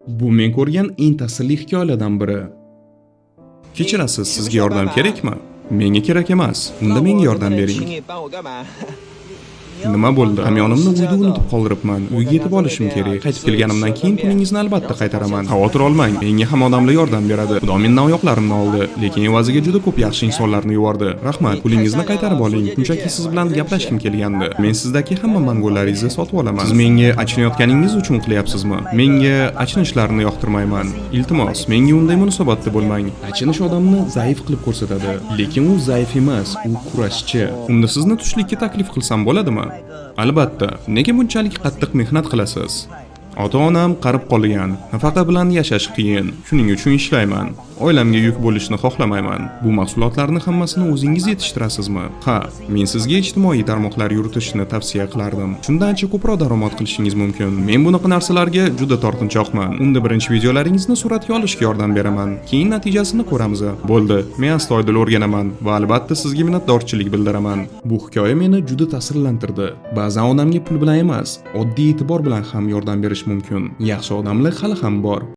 Bu men ko'rgan eng ta'sirli hikoyalardan biri. Kechirasiz, sizga yordam kerakmi? Menga kerak emas. Unda menga yordam bering. Nima bo'ldi? Hamyonimni uyda unutib qoldiribman. Uyga yetib olishim kerak. Qaytib kelganimdan keyin pulingizni albatta qaytaraman. Xavotir olmang. Menga ham odamlar yordam beradi. Xudo mendan oyoqlarimni oldi, lekin evaziga juda ko'p yaxshi insonlarni yubordi. Rahmat, pulingizni qaytarib oling. Shunchaki siz bilan gaplashkim kelgandi. Men sizdagi hamma mangollaringizni sotib olaman. Siz menga achinayotganingiz uchun qilyapsizmi? Menga achinishlarni yoqtirmayman. Iltimos, menga unday munosabatda bo'lmang. Achinish odamni zaif qilib ko'rsatadi, lekin u zaif emas, u kurashchi. Unda sizni tushlikka taklif qilsam bo'ladimi? Albatta, nega bunchalik qattiq mehnat qilasiz? Ota-onam qarib qolgan, nafaqa bilan yashash qiyin. Shuning uchun ishlayman. Oilamga yuk bo'lishni xohlamayman. Bu mahsulotlarni hammasini o'zingiz yetishtirasizmi? Ha, men sizga ijtimoiy tarmoqlar yuritishni tavsiya qilardim. Shundan ancha ko'proq daromad qilishingiz mumkin. Men bunaqa narsalarga juda tortinchoqman. Unda birinchi videolaringizni suratga olishga yordam beraman. Keyin natijasini ko'ramiz. Bo'ldi, men astoydil o'rganaman va albatta sizga minnatdorchilik bildiraman. Bu hikoya meni juda ta'sirlantirdi. Ba'zan odamga pul bilan emas, oddiy e'tibor bilan ham yordam berish mumkin. Yaxshi odamlar hali ham bor.